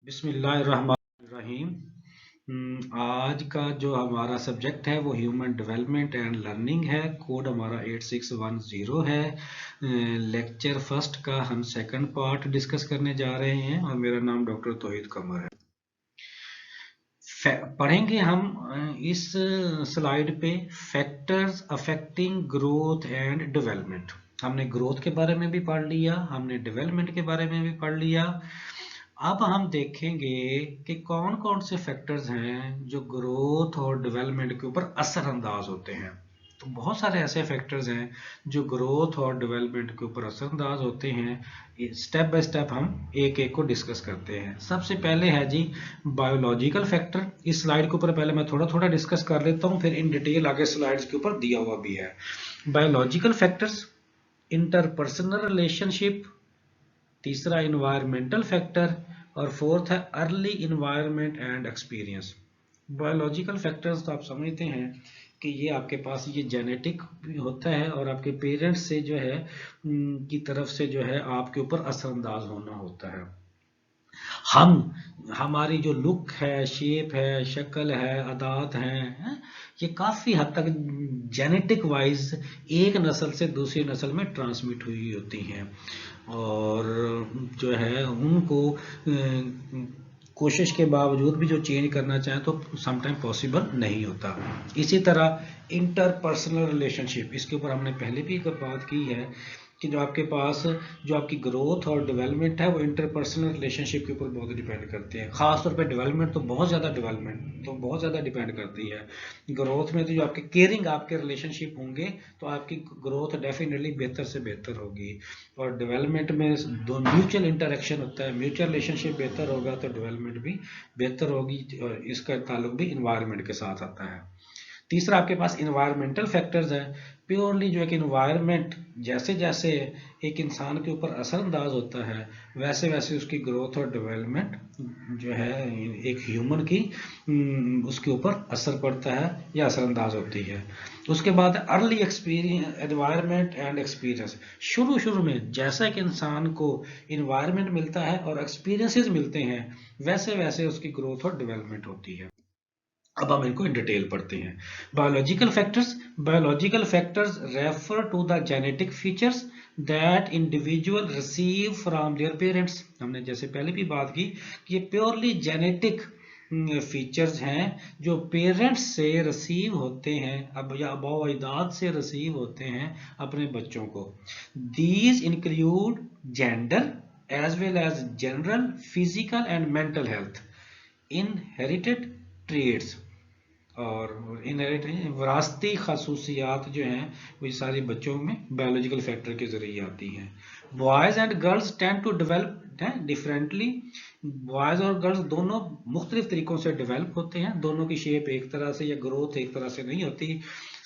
बिस्मिल्लाहिर्रहमानिर्रहीम। आज का जो हमारा सब्जेक्ट है वो ह्यूमन डेवलपमेंट एंड लर्निंग है। कोड हमारा 8610 है। लेक्चर फर्स्ट का हम सेकंड पार्ट डिस्कस करने जा रहे हैं और मेरा नाम डॉक्टर तौहीद कमर है। पढ़ेंगे हम इस स्लाइड पे factors affecting growth and development. हमने ग्रोथ के बारे में भी पढ़ लिया, हमने डेवलपमेंट के बारे में भी पढ़ लिया। अब हम देखेंगे कि कौन कौन से फैक्टर्स हैं जो ग्रोथ और डेवलपमेंट के ऊपर असरअंदाज होते हैं। तो बहुत सारे ऐसे फैक्टर्स हैं जो ग्रोथ और डेवलपमेंट के ऊपर असरअंदाज होते हैं। स्टेप बाय स्टेप हम एक एक को डिस्कस करते हैं। सबसे पहले है जी बायोलॉजिकल फैक्टर। इस स्लाइड के ऊपर पहले मैं थोड़ा थोड़ा डिस्कस कर लेता हूँ, फिर इन डिटेल आगे स्लाइड्स के ऊपर दिया हुआ भी है। बायोलॉजिकल फैक्टर्स, इंटरपर्सनल रिलेशनशिप, तीसरा इन्वायरमेंटल फैक्टर और फोर्थ है early environment and experience. Biological factors तो आप समझते हैं कि ये आपके पास ये जेनेटिक भी होता है और आपके पेरेंट्स से जो है की तरफ से जो है आपके ऊपर असरअंदाज होना होता है। हमारी जो लुक है, शेप है, शक्ल है, अदात हैं, ये काफ़ी हद तक जेनेटिक वाइज एक नस्ल से दूसरी नस्ल में ट्रांसमिट हुई होती हैं और जो है उनको कोशिश के बावजूद भी जो चेंज करना चाहें तो समटाइम पॉसिबल नहीं होता। इसी तरह इंटरपर्सनल रिलेशनशिप, इसके ऊपर हमने पहले भी एक बात की है कि जो आपके पास जो आपकी ग्रोथ और डेवलपमेंट है वो इंटरपर्सनल रिलेशनशिप के ऊपर बहुत डिपेंड करती है। खासतौर पे डेवलपमेंट तो बहुत ज़्यादा डिपेंड करती है। ग्रोथ में तो जो आपके केयरिंग आपके रिलेशनशिप होंगे तो आपकी ग्रोथ डेफिनेटली बेहतर से बेहतर होगी और डेवलपमेंट में दो म्यूचुअल इंटरेक्शन होता है। म्यूचुअल रिलेशनशिप बेहतर होगा तो डेवलपमेंट भी बेहतर होगी और इसका ताल्लुक भी इन्वायरमेंट के साथ आता है। तीसरा आपके पास इन्वायरमेंटल फैक्टर्स है। प्योरली जो एक इन्वायरमेंट जैसे जैसे एक इंसान के ऊपर असरअंदाज होता है वैसे वैसे उसकी ग्रोथ और डेवलपमेंट जो है एक ह्यूमन की उसके ऊपर असर पड़ता है या असरअंदाज होती है। उसके बाद early experience, environment and experience. शुरू में जैसा कि इंसान को इन्वायरमेंट मिलता है और एक्सपीरियंसेस मिलते हैं वैसे वैसे उसकी ग्रोथ और डेवलपमेंट होती है। अब हम इनको इन डिटेल पढ़ते हैं। Biological factors refer to the genetic features that individual receive from their parents. हमने जैसे पहले भी बात की कि ये प्योरली जेनेटिक फीचर्स हैं जो पेरेंट्स से रिसीव होते हैं अब या अबौइदाद से रिसीव होते हैं अपने बच्चों को। These include gender as well as general physical and mental health, inherited traits और इनहेरिटेड विरासती खसूसियात जो हैं वो सारी बच्चों में बायोलॉजिकल फैक्टर के जरिए आती हैं। Boys and girls tend to develop differently. Boys और गर्ल्स दोनों मुख्तलिफ तरीकों से डेवलप होते हैं, दोनों की शेप एक तरह से या ग्रोथ एक तरह से नहीं होती।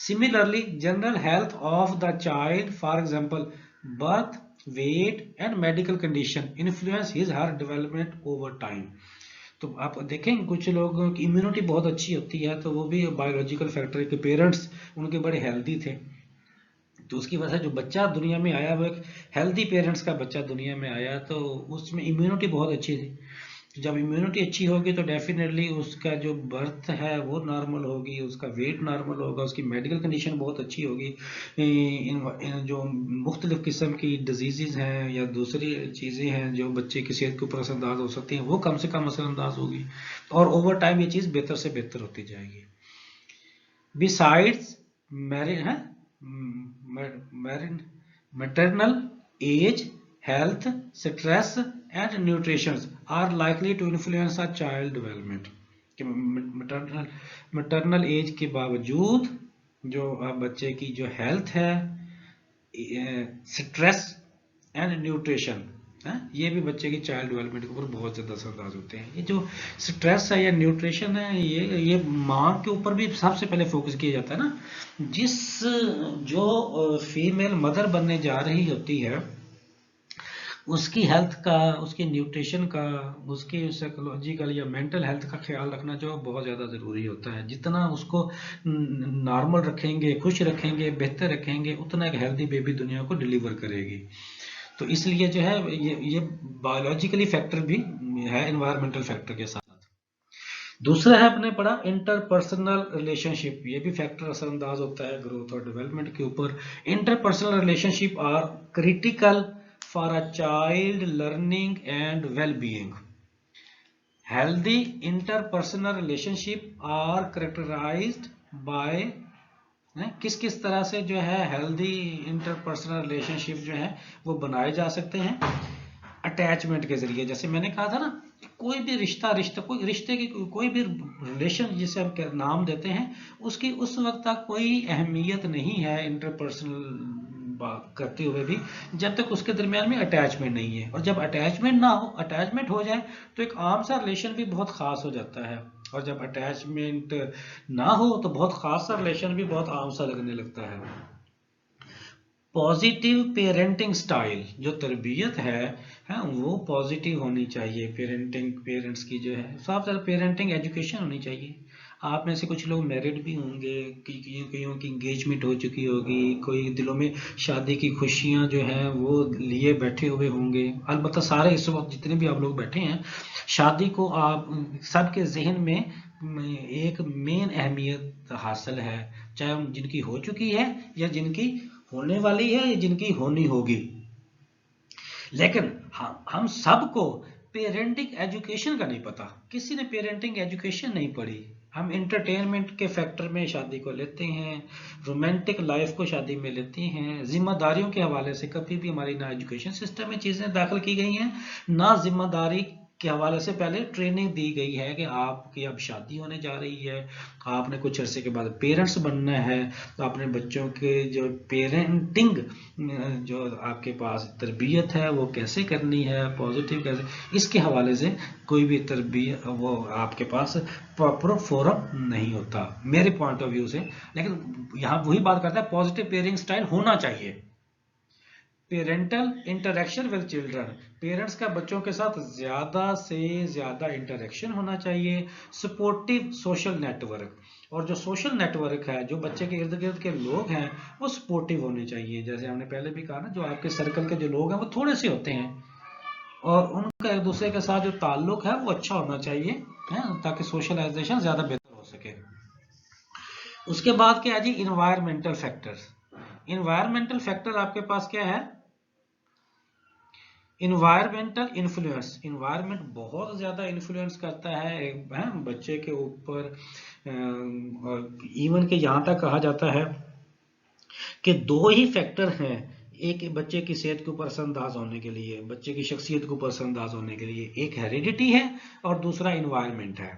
Similarly general health of the child, for example birth, weight and medical condition influence his her development over time. तो आप देखेंगे कुछ लोगों की इम्यूनिटी बहुत अच्छी होती है तो वो भी बायोलॉजिकल फैक्टर के पेरेंट्स उनके बड़े हेल्दी थे तो उसकी वजह से जो बच्चा दुनिया में आया वो एक हेल्दी पेरेंट्स का बच्चा दुनिया में आया तो उसमें इम्यूनिटी बहुत अच्छी थी। जब इम्यूनिटी अच्छी होगी तो डेफिनेटली उसका जो बर्थ है वो नॉर्मल होगी, उसका वेट नॉर्मल होगा, उसकी मेडिकल कंडीशन बहुत अच्छी होगी। इन जो मुख्तलिफ किस्म की डिजीज़ हैं या दूसरी चीज़ें हैं जो बच्चे की सेहत के ऊपर असरअंदाज हो सकती हैं वो कम से कम असरअंदाज होगी और ओवर टाइम ये चीज़ बेहतर से बेहतर होती जाएगी। बिसाइड्स मैरिड है maternal age, health, stress and nutrition are likely to influence a child development. Maternal age के बावजूद जो बच्चे की जो हेल्थ है, स्ट्रेस एंड न्यूट्रिशन ये भी बच्चे की चाइल्ड डेवलपमेंट के ऊपर बहुत ज़्यादा असरअंदाज होते हैं। ये जो स्ट्रेस है या न्यूट्रिशन है ये माँ के ऊपर भी सबसे पहले फोकस किया जाता है ना। जो फीमेल मदर बनने जा रही होती है उसकी हेल्थ का, उसके न्यूट्रिशन का, उसके साइकोलॉजिकल या मेंटल हेल्थ का ख्याल रखना जो बहुत ज़्यादा ज़रूरी होता है। जितना उसको नॉर्मल रखेंगे, खुश रखेंगे, बेहतर रखेंगे उतना एक हेल्दी बेबी दुनिया को डिलीवर करेगी। तो इसलिए जो है ये बायोलॉजिकली फैक्टर भी है एनवायरमेंटल फैक्टर के साथ। दूसरा है अपने पढ़ा इंटरपर्सनल रिलेशनशिप, ये भी फैक्टर असरअंदाज होता है ग्रोथ और डेवलपमेंट के ऊपर। Interpersonal relationship are critical for a child learning and well being. Healthy interpersonal relationship are characterized by, किस किस तरह से जो है हेल्दी इंटरपर्सनल रिलेशनशिप जो है वो बनाए जा सकते हैं, अटैचमेंट के जरिए। जैसे मैंने कहा था ना, कोई भी रिश्ता कोई रिश्ते की कोई भी रिलेशन जिसे हम नाम देते हैं, उसकी उस वक्त तक कोई अहमियत नहीं है इंटरपर्सनल बात करते हुए भी, जब तक उसके दरमियान में अटैचमेंट नहीं है। और जब अटैचमेंट ना हो, अटैचमेंट हो जाए तो एक आम सा रिलेशन भी बहुत खास हो जाता है, और जब अटैचमेंट ना हो तो बहुत खास सा रिलेशन भी बहुत आम सा लगने लगता है। पॉजिटिव पेरेंटिंग स्टाइल, जो तरबियत है वो पॉजिटिव होनी चाहिए। पेरेंट्स की जो है साफ साफ पेरेंटिंग एजुकेशन होनी चाहिए। आप में से कुछ लोग मैरिड भी होंगे, कईयों की इंगेजमेंट हो चुकी होगी, कोई दिलों में शादी की खुशियां जो है वो लिए बैठे हुए होंगे। अलबत्ता सारे इस वक्त जितने भी आप लोग बैठे हैं, शादी को आप सबके जहन में एक मेन अहमियत हासिल है, चाहे जिनकी हो चुकी है या जिनकी होने वाली है या जिनकी होनी होगी। लेकिन हम सबको पेरेंटिंग एजुकेशन का नहीं पता, किसी ने पेरेंटिंग एजुकेशन नहीं पढ़ी। हम इंटरटेनमेंट के फैक्टर में शादी को लेते हैं, रोमांटिक लाइफ को शादी में लेते हैं, जिम्मेदारियों के हवाले से कभी भी हमारी ना एजुकेशन सिस्टम में चीज़ें दाखिल की गई हैं, ना जिम्मेदारी के हवाले से पहले ट्रेनिंग दी गई है कि आपकी अब शादी होने जा रही है, आपने कुछ अरसे के बाद पेरेंट्स बनना है, तो अपने बच्चों के जो पेरेंटिंग जो आपके पास तरबियत है वो कैसे करनी है, पॉजिटिव कैसे, इसके हवाले से कोई भी तरबियत वो आपके पास प्रॉपर फोरम नहीं होता मेरे पॉइंट ऑफ व्यू से। लेकिन यहाँ वही बात करता है, पॉजिटिव पेरेंटिंग स्टाइल होना चाहिए। Parental interaction with children, parents का बच्चों के साथ ज़्यादा से ज़्यादा इंटरेक्शन होना चाहिए। सपोर्टिव सोशल नेटवर्क, और जो सोशल नेटवर्क है, जो बच्चे के इर्द गिर्द के लोग हैं वो सपोर्टिव होने चाहिए। जैसे हमने पहले भी कहा ना, जो आपके सर्कल के जो लोग हैं वो थोड़े से होते हैं, और उनका एक दूसरे के साथ जो ताल्लुक है वो अच्छा होना चाहिए, है, ताकि सोशलाइजेशन ज़्यादा बेहतर हो सके। उसके बाद क्या है जी, इन्वायरमेंटल फैक्टर्स। इन्वायरमेंटल फैक्टर आपके पास क्या है, इन्वायरमेंटल इन्फ्लुएंस, इन्वायरमेंट बहुत ज़्यादा इन्फ्लुएंस करता है बच्चे के ऊपर। इवन के यहाँ तक कहा जाता है कि दो ही फैक्टर हैं एक बच्चे की सेहत के ऊपर असरअंदाज होने के लिए, बच्चे की शख्सियत के ऊपर असरअंदाज होने के लिए, एक हेरिडिटी है और दूसरा इन्वायरमेंट है।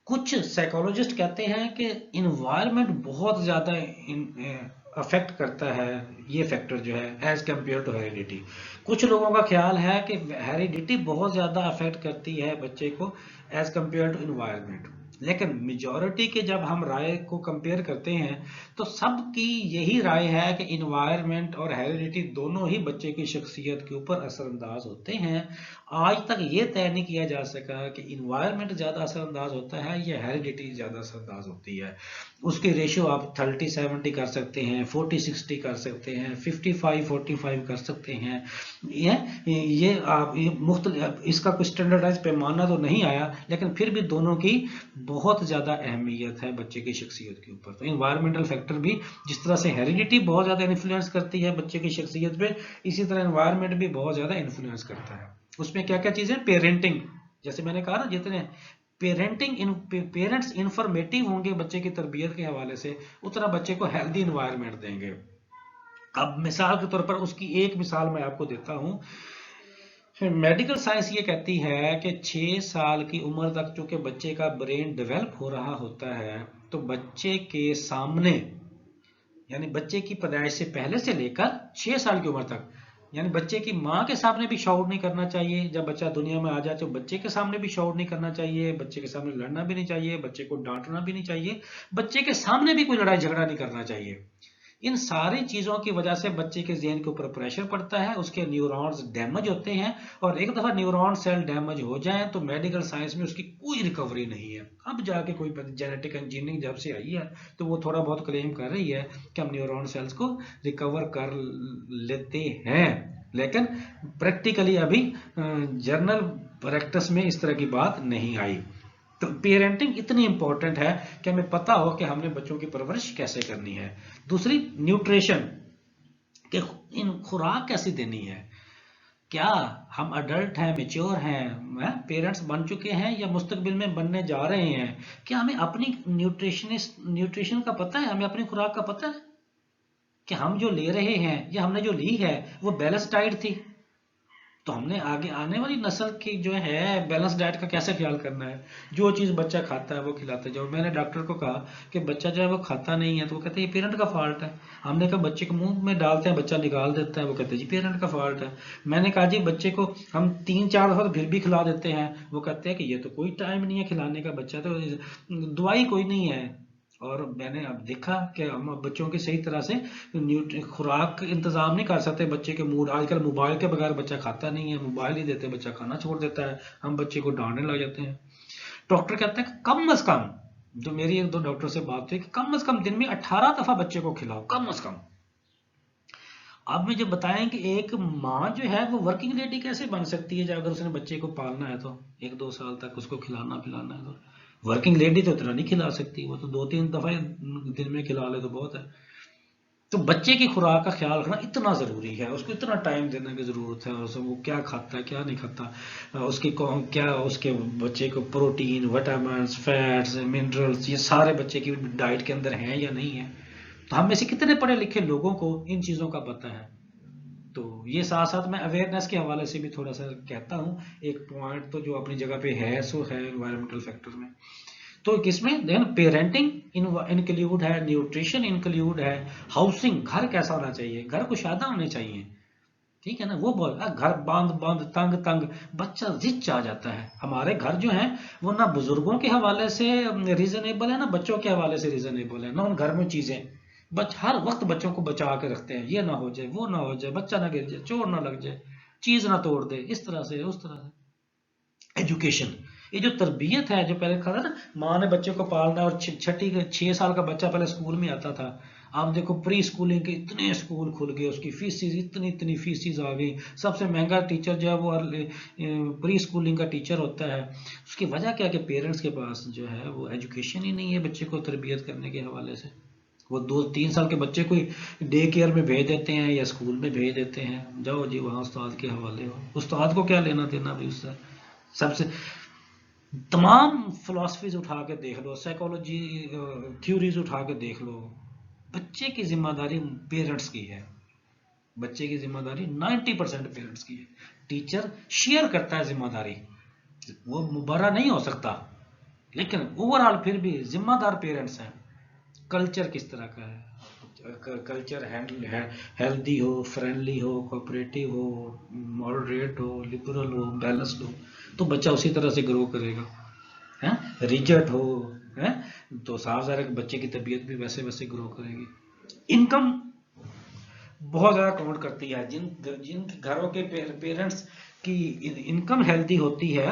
कुछ साइकोलॉजिस्ट कहते हैं कि इन्वायरमेंट बहुत ज़्यादा अफेक्ट करता है ये फैक्टर जो है एज कम्पेयर टू हेरिडिटी। कुछ लोगों का ख्याल है कि हेरिडिटी बहुत ज़्यादा अफेक्ट करती है बच्चे को एज कम्पेयर टू इन्वायरमेंट। लेकिन मेजॉरिटी के जब हम राय को कंपेयर करते हैं तो सबकी यही राय है कि इन्वायरमेंट और हेरिडिटी दोनों ही बच्चे की शख्सियत के ऊपर असरअंदाज होते हैं। आज तक ये तय नहीं किया जा सका कि इन्वायरमेंट ज़्यादा असरअंदाज होता है या हेरिडिटी ज़्यादा असरअंदाज होती है। उसकी रेशियो आप 30-70 कर सकते हैं, 40-60 कर सकते हैं, 55-45 कर सकते हैं। ये आप ये मुख्तलिफ, इसका कोई स्टैंडर्डाइज पैमाना तो नहीं आया, लेकिन फिर भी दोनों की बहुत ज़्यादा अहमियत है बच्चे की शख्सियत के ऊपर। तो इन्वायरमेंटल फैक्टर भी, जिस तरह से हेरिडिटी बहुत ज़्यादा इन्फ्लुएंस करती है बच्चे की शख्सियत पे, इसी तरह इन्वायरमेंट भी बहुत ज़्यादा इन्फ्लुएंस करता है। उसमें क्या क्या चीज़ें, पेरेंटिंग, जैसे मैंने कहा ना, जितने पेरेंट्स इंफॉर्मेटिव होंगे बच्चे की तरबियत के हवाले से, उतना बच्चे को हेल्दी इन्वायरमेंट देंगे। अब मिसाल के तौर पर उसकी एक मिसाल मैं आपको देता हूँ। मेडिकल साइंस ये कहती है कि 6 साल की उम्र तक चूंकि बच्चे का ब्रेन डेवलप हो रहा होता है, तो बच्चे के सामने, यानी बच्चे की पैदाइश से पहले से लेकर 6 साल की उम्र तक, यानी बच्चे की माँ के सामने भी शाउट नहीं करना चाहिए। जब बच्चा दुनिया में आ जाए तो बच्चे के सामने भी शाउट नहीं करना चाहिए, बच्चे के सामने लड़ना भी नहीं चाहिए, बच्चे को डांटना भी नहीं चाहिए, बच्चे के सामने भी कोई लड़ाई झगड़ा नहीं करना चाहिए। इन सारी चीज़ों की वजह से बच्चे के ज़हन के ऊपर प्रेशर पड़ता है, उसके न्यूरॉन्स डैमेज होते हैं, और एक दफ़ा न्यूरॉन सेल डैमेज हो जाए तो मेडिकल साइंस में उसकी कोई रिकवरी नहीं है। अब जाके कोई जेनेटिक इंजीनियरिंग जब से आई है तो वो थोड़ा बहुत क्लेम कर रही है कि हम न्यूरॉन सेल्स को रिकवर कर लेते हैं, लेकिन प्रैक्टिकली अभी जर्नल प्रैक्टिस में इस तरह की बात नहीं आई। तो पेरेंटिंग इतनी इंपॉर्टेंट है कि हमें पता हो कि हमने बच्चों की परवरिश कैसे करनी है। दूसरी न्यूट्रिशन, कि इन खुराक कैसी देनी है। क्या हम अडल्ट हैं, मेच्योर हैं, पेरेंट्स बन चुके हैं या मुस्तकबिल में बनने जा रहे हैं, क्या हमें अपनी न्यूट्रिशन का पता है, हमें अपनी खुराक का पता है कि हम जो ले रहे हैं या हमने जो ली है वो बैलेंस डाइट थी। तो हमने आगे आने वाली नस्ल की जो है बैलेंस डाइट का कैसे ख्याल करना है। जो चीज़ बच्चा खाता है वो खिलाते जाओ। मैंने डॉक्टर को कहा कि बच्चा जो है वो खाता नहीं है, तो वो कहते हैं ये पेरेंट का फॉल्ट है। हमने कहा बच्चे को मुंह में डालते हैं, बच्चा निकाल देता है, वो कहते हैं जी पेरेंट का फॉल्ट है। मैंने कहा जी बच्चे को हम 3-4 दफा फिर भी खिला देते हैं, वो कहते हैं कि ये तो कोई टाइम नहीं है खिलाने का, बच्चा तो दवाई कोई नहीं है। और मैंने अब देखा कि हम बच्चों की सही तरह से खुराक इंतजाम नहीं कर सकते। बच्चे के मूड, आजकल मोबाइल के बगैर बच्चा खाता नहीं है, मोबाइल ही देते बच्चा खाना छोड़ देता है, हम बच्चे को डांटने लग जाते हैं। डॉक्टर कहते हैं कम से कम, जो मेरी 1-2 डॉक्टर से बात हुई, कि कम से कम दिन में 18 दफा बच्चे को खिलाओ, कम से कम। अब मुझे बताएं कि एक माँ जो है वो वर्किंग लेडी कैसे बन सकती है, जब अगर उसने बच्चे को पालना है तो 1-2 साल तक उसको खिलाना पिलाना है। तो वर्किंग लेडी तो इतना नहीं खिला सकती, वो तो 2-3 दफा दिन में खिला ले तो बहुत है। तो बच्चे की खुराक का ख्याल रखना इतना ज़रूरी है, उसको इतना टाइम देने की ज़रूरत है, उसे वो क्या खाता है क्या नहीं खाता, उसकी क्या उसके बच्चे को प्रोटीन, विटामिन, फैट्स, मिनरल्स, ये सारे बच्चे की डाइट के अंदर हैं या नहीं है। तो हम में से कितने पढ़े लिखे लोगों को इन चीज़ों का पता है। तो ये साथ साथ मैं अवेयरनेस के हवाले से भी थोड़ा सा कहता हूँ। एक पॉइंट तो जो अपनी जगह पे है सो है एनवायरमेंटल फैक्टर में। तो किसमें देन पेरेंटिंग इंक्लूड है, न्यूट्रिशन इंक्लूड है, हाउसिंग, घर कैसा होना चाहिए, घर कुशादा होने चाहिए, ठीक है ना। वो बोल घर बांध बांध तंग तंग बच्चा जिच आ जाता है। हमारे घर जो है वो ना बुजुर्गों के हवाले से रीजनेबल है, ना बच्चों के हवाले से रीजनेबल है, ना उन घर में चीजें हर वक्त बच्चों को बचा के रखते हैं, ये ना हो जाए वो ना हो जाए, बच्चा ना गिर जाए, चोट ना लग जाए, चीज ना तोड़ दे, इस तरह से उस तरह से। एजुकेशन, ये जो तरबियत है, जो पहले कहा था ना माँ ने बच्चे को पालना है, और 6 साल का बच्चा पहले स्कूल में आता था। आप देखो प्री स्कूलिंग के इतने स्कूल खुल गए, उसकी फीसिस इतनी इतनी फीसिस आ गई। सबसे महंगा टीचर जो है वो प्री स्कूलिंग का टीचर होता है। उसकी वजह क्या है कि पेरेंट्स के पास जो है वो एजुकेशन ही नहीं है बच्चे को तरबियत करने के हवाले से। वो 2-3 साल के बच्चे को डे केयर में भेज देते हैं या स्कूल में भेज देते हैं, जाओ जी वहाँ उस्ताद के हवाले हो। उस्ताद को क्या लेना देना भाई उससे। सबसे तमाम फिलॉसफीज उठा के देख लो, साइकोलॉजी थ्योरीज उठा के देख लो, बच्चे की जिम्मेदारी पेरेंट्स की है। बच्चे की जिम्मेदारी 90% पेरेंट्स की है। टीचर शेयर करता है जिम्मेदारी, वो मुबर्रा नहीं हो सकता, लेकिन ओवरऑल फिर भी जिम्मेदार पेरेंट्स हैं। कल्चर किस तरह का है, कल्चर हेल्दी हो, फ्रेंडली हो, कोऑपरेटिव हो, मॉडरेट हो, लिबरल हो, बैलेंस्ड हो, तो बच्चा उसी तरह से ग्रो करेगा। है रिजल्ट हो है तो साफ ज़ाहिर है बच्चे की तबीयत भी वैसे वैसे ग्रो करेगी। इनकम बहुत ज़्यादा काउंट करती है। जिन जिन घरों के पेरेंट्स की इनकम हेल्दी होती है,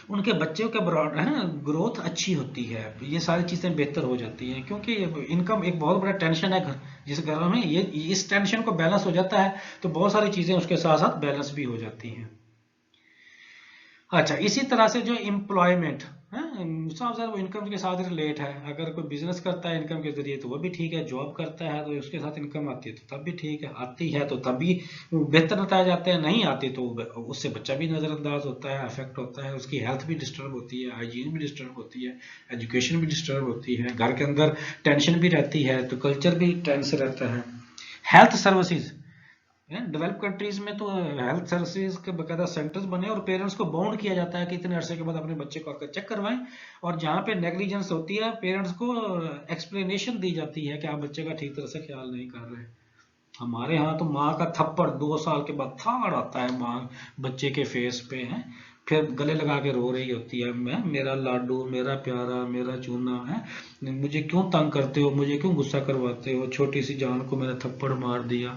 उनके बच्चों के है ना ग्रोथ अच्छी होती है, ये सारी चीज़ें बेहतर हो जाती हैं। क्योंकि इनकम एक बहुत बड़ा टेंशन है घर, जिस घर में ये इस टेंशन को बैलेंस हो जाता है तो बहुत सारी चीज़ें उसके साथ साथ बैलेंस भी हो जाती हैं। अच्छा, इसी तरह से जो एम्प्लॉयमेंट है, साफ साफ वो इनकम के साथ रिलेट है। अगर कोई बिजनेस करता है इनकम के जरिए तो वो भी ठीक है, जॉब करता है तो उसके साथ इनकम आती है तो तब भी ठीक है, आती है तो तब भी बेहतर नतीजे आते हैं, नहीं आती तो उससे बच्चा भी नज़रअंदाज होता है, अफेक्ट होता है, उसकी हेल्थ भी डिस्टर्ब होती है, हाइजीन भी डिस्टर्ब होती है, एजुकेशन भी डिस्टर्ब होती है, घर के अंदर टेंशन भी रहती है, तो कल्चर भी टेंस रहता है। हेल्थ सर्विसेज, डेवलप कंट्रीज में तो हेल्थ सर्विसेज के बकायदा सेंटर्स बने और पेरेंट्स को बाउंड किया जाता है कि इतने अरसे के बाद अपने बच्चे को आकर चेक करवाएं। और जहाँ पे नेग्लिजेंस होती है पेरेंट्स को एक्सप्लेनेशन दी जाती है कि आप बच्चे का ठीक तरह से ख्याल नहीं कर रहे। हमारे यहाँ तो माँ का थप्पड़ 2 साल के बाद थाड़ आता है माँ बच्चे के फेस पे है, फिर गले लगा के रो रही होती है, मैं मेरा लाडू, मेरा प्यारा, मेरा चूना है, मुझे क्यों तंग करते हो, मुझे क्यों गुस्सा करवाते हो, छोटी सी जान को मैंने थप्पड़ मार दिया।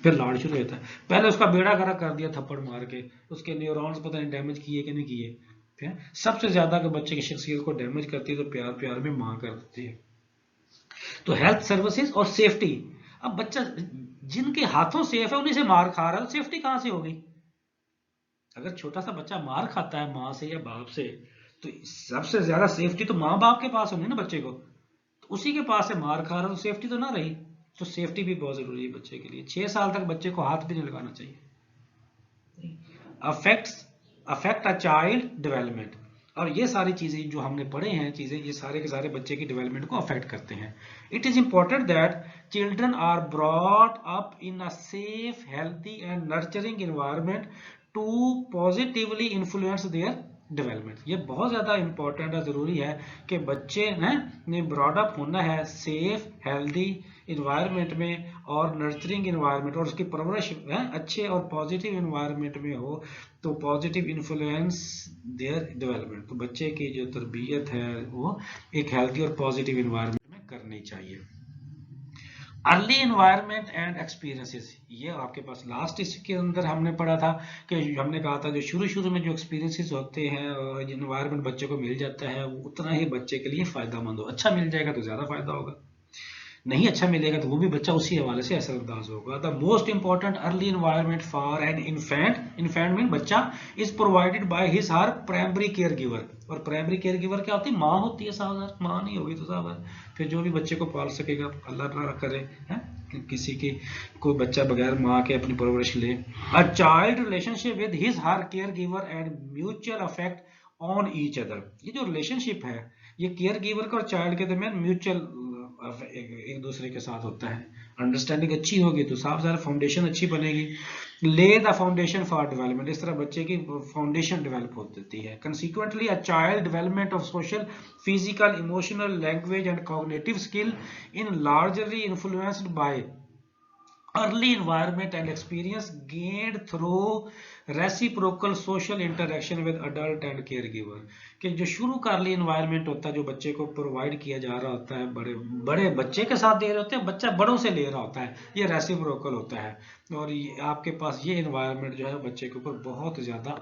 फिर लाड़ शुरू होता है। पहले उसका बेड़ा गर्क कर दिया थप्पड़ मार के, उसके न्यूरॉन्स पता नहीं डैमेज किए कि नहीं किए। फिर सबसे ज्यादा अगर बच्चे की शख्सियत को डैमेज करती है तो प्यार प्यार में माँ कर देती है। तो हेल्थ सर्विसेज और सेफ्टी। अब बच्चा जिनके हाथों सेफ है उन्हीं से मार खा रहा है, सेफ्टी कहां से होगी? अगर छोटा सा बच्चा मार खाता है माँ से या बाप से, तो सबसे ज्यादा सेफ्टी तो माँ बाप के पास होगी ना बच्चे को, तो उसी के पास से मार खा रहा तो सेफ्टी तो ना रही। तो सेफ्टी भी बहुत जरूरी है बच्चे के लिए। 6 साल तक बच्चे को हाथ भी नहीं लगाना चाहिए। अफेक्ट्स अफेक्ट अ चाइल्ड डेवलपमेंट, और ये सारी चीजें जो हमने पढ़े हैं चीजें, ये सारे के सारे बच्चे की डेवलपमेंट को अफेक्ट करते हैं। It is important that children are brought up in a safe, healthy and nurturing environment to positively influence their development. ये बहुत ज़्यादा इंपॉर्टेंट और ज़रूरी है कि बच्चे ने ब्रॉडअप होना है सेफ हेल्दी इन्वायरमेंट में और नर्चरिंग इन्वायरमेंट, और उसकी परवरिश अच्छे और पॉजिटिव इन्वायरमेंट में हो, तो पॉजिटिव इन्फ्लुएंस देयर डेवलपमेंट। तो बच्चे की जो तरबियत है वो एक हेल्दी और पॉजिटिव इन्वायरमेंट में करनी चाहिए। अर्ली इन्वायरमेंट एंड एक्सपीरियंसेस, ये आपके पास लास्ट इसके अंदर हमने पढ़ा था कि हमने कहा था जो शुरू शुरू में जो एक्सपीरियंसेस होते हैं और इन्वायरमेंट बच्चे को मिल जाता है वो उतना ही बच्चे के लिए फायदेमंद हो। अच्छा मिल जाएगा तो ज्यादा फायदा होगा, नहीं अच्छा मिलेगा तो वो भी बच्चा उसी हवाले से असरअंदाज होगा। The most important early environment for an infant, infant mean बच्चा, is provided by his her primary care giver. और प्राइमरी केयर गिवर क्या होती है? माँ होती है साहब, माँ नहीं होगी तो साहब फिर जो भी बच्चे को पाल सकेगा, अल्लाह ना करे है किसी की कोई बच्चा बगैर माँ के अपनी परवरिश ले। A child relationship with his her care giver and mutual affect on each other, ये जो रिलेशनशिप है ये केयर गिवर का और चाइल्ड के दरमियान म्यूचुअल एक दूसरे के साथ होता है। अंडरस्टैंडिंग अच्छी होगी तो साफ सारा फाउंडेशन अच्छी बनेगी। ले द फाउंडेशन फॉर डेवलपमेंट, इस तरह बच्चे की फाउंडेशन डेवलप होती है। Consequently a child development of social, physical, emotional, language and cognitive skill in largely influenced by early environment and experience gained through reciprocal social interaction with adult and caregiver, कि जो शुरू का early environment होता है जो बच्चे को provide किया जा रहा होता है, बड़े बड़े बच्चे के साथ दे रहे होते हैं, बच्चा बड़ों से ले रहा होता है, ये रेसिप्रोकल होता है। और ये आपके पास ये इन्वायरमेंट जो है बच्चे के ऊपर बहुत ज्यादा